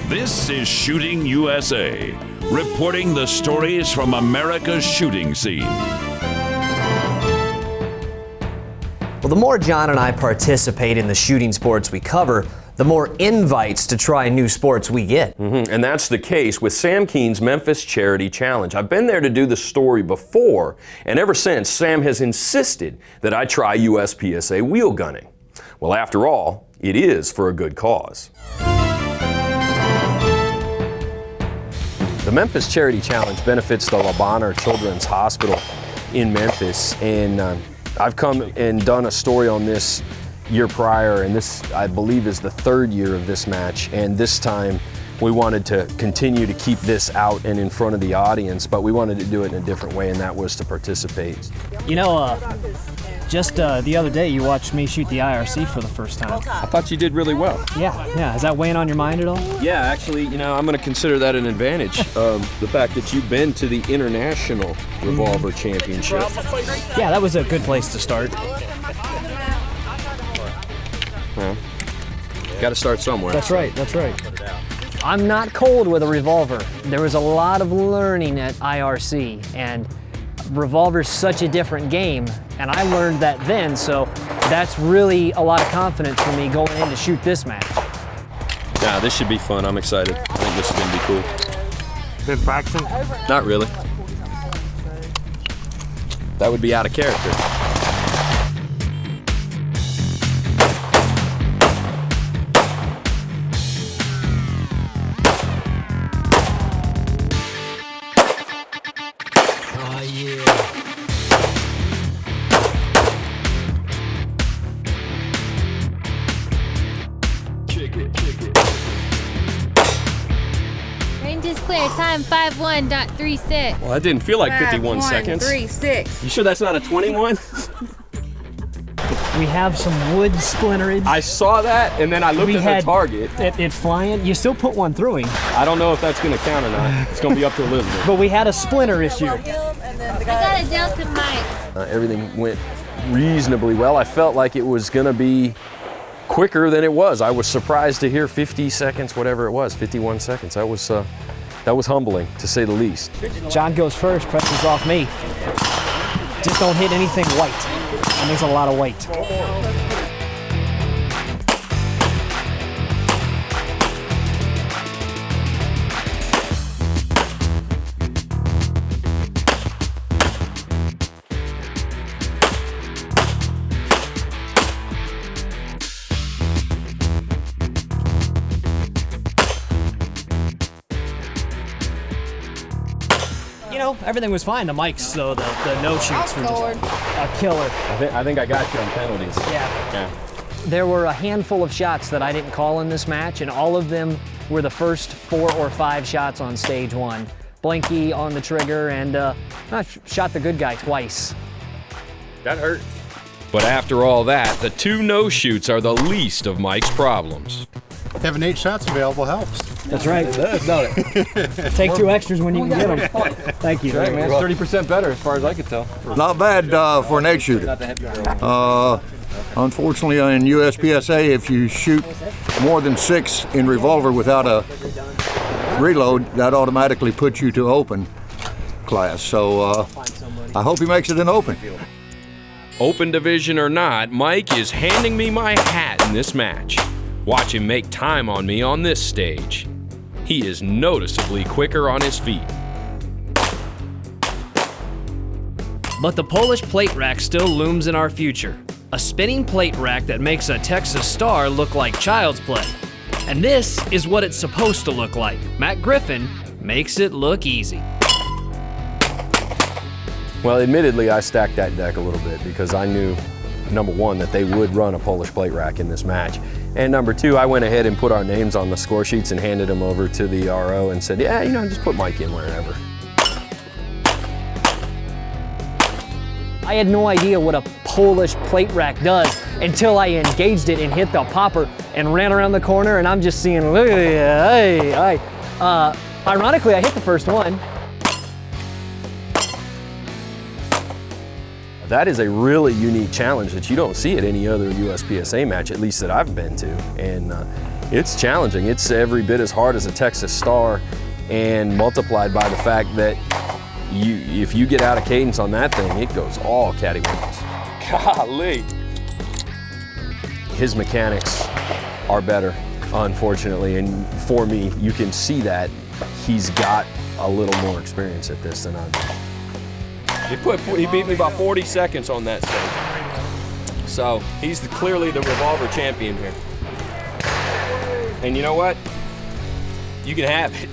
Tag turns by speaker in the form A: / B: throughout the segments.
A: This is Shooting USA, reporting the stories from America's shooting scene.
B: Well, the more John and I participate in the shooting sports we cover, the more invites to try new sports we get.
C: And that's the case with Sam Keen's Memphis Charity Challenge. I've been there to do the story before, and ever since, Sam has insisted that I try USPSA wheel gunning. Well, after all, it is for a good cause. The Memphis Charity Challenge benefits the Bonheur Children's Hospital in Memphis, and I've come and done a story on this year prior, and this, I believe, is the third year of this match, and this time we wanted to continue to keep this out and in front of the audience, but we wanted to do it in a different way, and that was to participate.
D: You know, just the other day you watched me shoot the IRC for the first time.
C: I thought you did really well.
D: Yeah. Is that weighing on your mind at all?
C: Yeah, actually, you know, I'm going to consider that an advantage. The fact that you've been to the International Revolver Championship.
D: Yeah, that was a good place to start.
C: Well, got to start somewhere.
D: That's right. I'm not cold with a revolver. There was a lot of learning at IRC, and revolver's such a different game, and I learned that then, so that's really a lot of confidence for me going in to shoot this match.
C: Yeah, this should be fun. I'm excited. I think this is going to be cool.
E: Been practicing?
C: Not really. That would be out of character.
F: Range is clear. Time 51.36.
C: Well, that didn't feel like 51 seconds.
F: 3-6.
C: You sure that's not a 21?
D: We have some wood splinterage.
C: I saw that, and then I looked at the target.
D: It flying. You still put one through him.
C: I don't know if that's going to count or not. It's going to be up to Elizabeth.
D: But we had a splinter issue.
F: I got a Delta mic.
C: Everything went reasonably well. I felt like it was going to be quicker than it was. I was surprised to hear 50 seconds, whatever it was, 51 seconds. That was humbling, to say the least.
D: John goes first, pressure's off me. Just don't hit anything white. That makes a lot of weight. You know, everything was fine. The mics, though, the no-shoots were just a killer.
C: I think I got you on penalties.
D: Yeah. There were a handful of shots that I didn't call in this match, and all of them were the first 4 or 5 shots on stage 1. Blinky on the trigger, and I shot the good guy twice.
C: That hurt. But after all that, the 2 no-shoots are the least of Mike's problems.
E: Having 8 shots available helps.
D: That's right. It does, don't it? Take 2 extras when you can get them. Thank you.
C: Right, man. It's 30% better as far as I could tell.
G: Not bad for an 8 shooter. Unfortunately, in USPSA, if you shoot more than 6 in revolver without a reload, that automatically puts you to open class. So I hope he makes it an open.
C: Open division or not, Mike is handing me my hat in this match. Watch him make time on me on this stage. He is noticeably quicker on his feet.
H: But the Polish plate rack still looms in our future. A spinning plate rack that makes a Texas star look like child's play. And this is what it's supposed to look like. Matt Griffin makes it look easy.
C: Well, admittedly, I stacked that deck a little bit because I knew, number 1, that they would run a Polish plate rack in this match. And number 2, I went ahead and put our names on the score sheets and handed them over to the RO and said, yeah, you know, just put Mike in wherever.
D: I had no idea what a Polish plate rack does until I engaged it and hit the popper and ran around the corner, and I'm just seeing, ironically, I hit the first one.
C: That is a really unique challenge that you don't see at any other USPSA match, at least that I've been to. And It's challenging. It's every bit as hard as a Texas Star, and multiplied by the fact that if you get out of cadence on that thing, it goes all cattywampus. Golly. His mechanics are better, unfortunately, and for me, you can see that he's got a little more experience at this than I do. He beat me by 40 seconds on that stage. So he's clearly the Revolver champion here. And you know what? You can have it.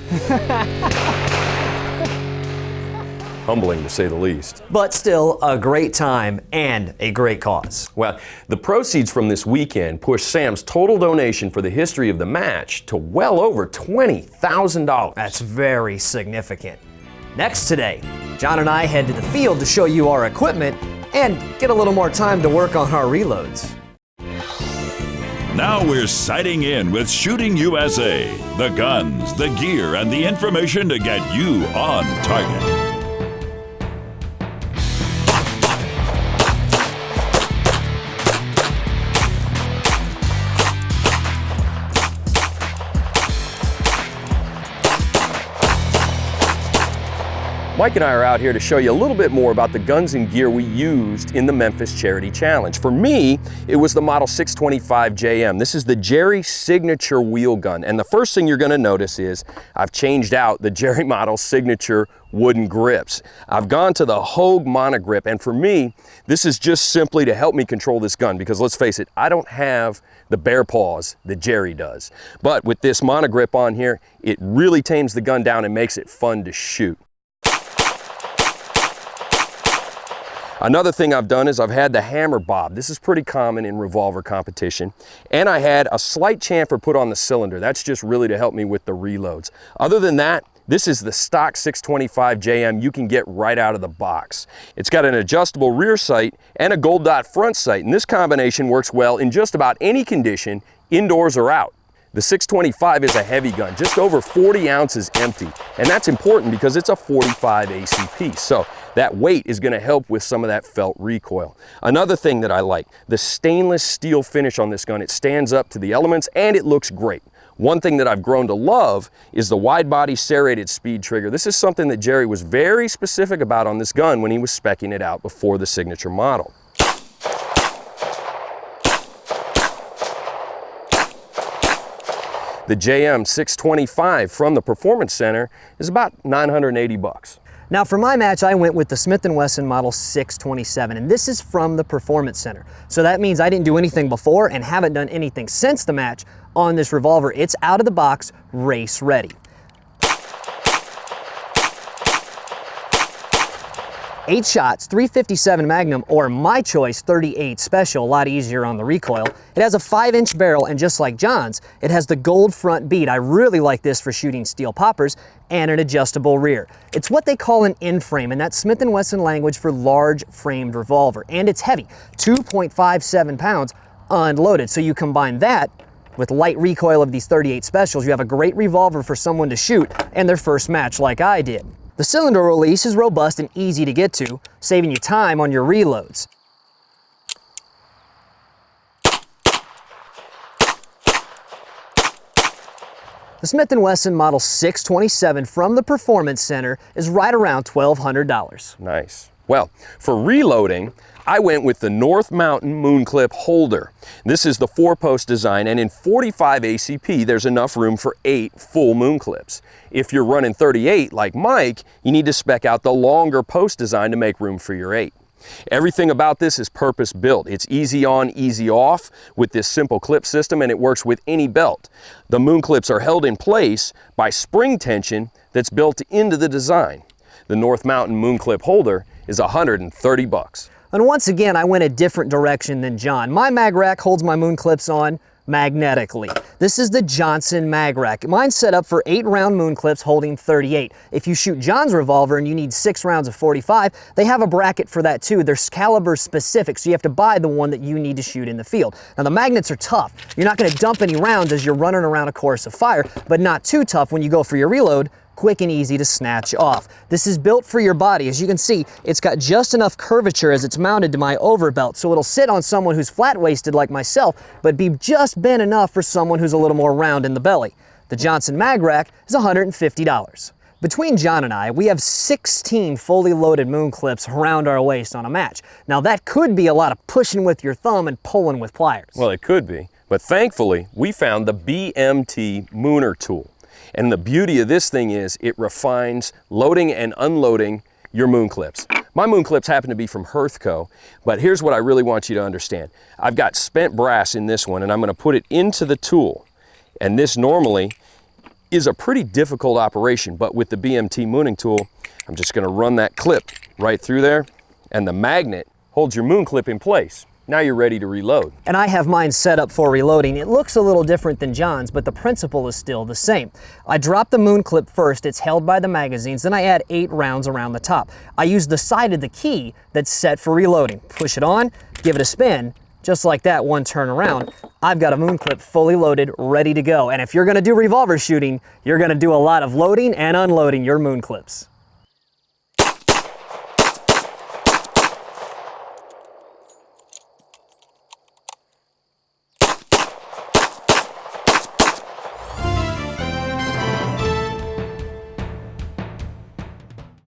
C: Humbling to say the least.
B: But still a great time and a great cause.
C: Well, the proceeds from this weekend pushed Sam's total donation for the history of the match to well over $20,000.
B: That's very significant. Next today, John and I head to the field to show you our equipment and get a little more time to work on our reloads.
A: Now we're sighting in with Shooting USA. The guns, the gear, and the information to get you on target.
C: Mike and I are out here to show you a little bit more about the guns and gear we used in the Memphis Charity Challenge. For me, it was the Model 625 JM. This is the Jerry signature wheel gun. And the first thing you're gonna notice is I've changed out the Jerry Model signature wooden grips. I've gone to the Hogue monogrip, and for me, this is just simply to help me control this gun, because let's face it, I don't have the bear paws that Jerry does. But with this monogrip on here, it really tames the gun down and makes it fun to shoot. Another thing I've done is I've had the hammer bob. This is pretty common in revolver competition. And I had a slight chamfer put on the cylinder. That's just really to help me with the reloads. Other than that, this is the stock 625 JM you can get right out of the box. It's got an adjustable rear sight and a gold dot front sight, and this combination works well in just about any condition, indoors or out. The 625 is a heavy gun, just over 40 ounces empty, and that's important because it's a 45 ACP, so that weight is going to help with some of that felt recoil. Another thing that I like, the stainless steel finish on this gun. It stands up to the elements and it looks great. One thing that I've grown to love is the wide body serrated speed trigger. This is something that Jerry was very specific about on this gun when he was speccing it out before the signature model. The JM 625 from the Performance Center is about 980 bucks.
B: Now for my match, I went with the Smith & Wesson Model 627, and this is from the Performance Center. So that means I didn't do anything before and haven't done anything since the match on this revolver. It's out of the box, race ready. 8 shots, 357 Magnum, or my choice 38 Special, a lot easier on the recoil. It has a 5-inch barrel, and just like John's, it has the gold front bead. I really like this for shooting steel poppers, and an adjustable rear. It's what they call an in-frame, and that's Smith & Wesson language for large framed revolver. And it's heavy, 2.57 pounds unloaded. So you combine that with light recoil of these 38 Specials, you have a great revolver for someone to shoot in their first match like I did. The cylinder release is robust and easy to get to, saving you time on your reloads. The Smith & Wesson Model 627 from the Performance Center is right around $1,200.
C: Nice. Well, for reloading, I went with the North Mountain Moon Clip Holder. This is the 4-post design, and in 45 ACP, there's enough room for 8 full moon clips. If you're running 38 like Mike, you need to spec out the longer post design to make room for your 8. Everything about this is purpose built. It's easy on, easy off with this simple clip system, and it works with any belt. The moon clips are held in place by spring tension that's built into the design. The North Mountain Moon Clip Holder is 130 bucks.
B: And once again, I went a different direction than John. My mag rack holds my moon clips on magnetically. This is the Johnson mag rack. Mine's set up for 8-round moon clips holding 38. If you shoot John's revolver and you need 6 rounds of 45, they have a bracket for that too. They're caliber specific, so you have to buy the one that you need to shoot in the field. Now the magnets are tough. You're not going to dump any rounds as you're running around a course of fire, but not too tough when you go for your reload quick and easy to snatch off. This is built for your body. As you can see, it's got just enough curvature as it's mounted to my overbelt, so it'll sit on someone who's flat-waisted like myself, but be just bent enough for someone who's a little more round in the belly. The Johnson Mag Rack is $150. Between John and I, we have 16 fully loaded moon clips around our waist on a match. Now that could be a lot of pushing with your thumb and pulling with pliers.
C: Well, it could be, but thankfully we found the BMT Mooner tool. And the beauty of this thing is it refines loading and unloading your moon clips. My moon clips happen to be from Hearthco, but here's what I really want you to understand. I've got spent brass in this one, and I'm going to put it into the tool. And this normally is a pretty difficult operation, but with the BMT mooning tool, I'm just going to run that clip right through there, and the magnet holds your moon clip in place. Now you're ready to reload.
B: And I have mine set up for reloading. It looks a little different than John's, but the principle is still the same. I drop the moon clip first, it's held by the magazines, then I add 8 rounds around the top. I use the side of the key that's set for reloading. Push it on, give it a spin, just like that, one turn around, I've got a moon clip fully loaded, ready to go. And if you're gonna do revolver shooting, you're gonna do a lot of loading and unloading your moon clips.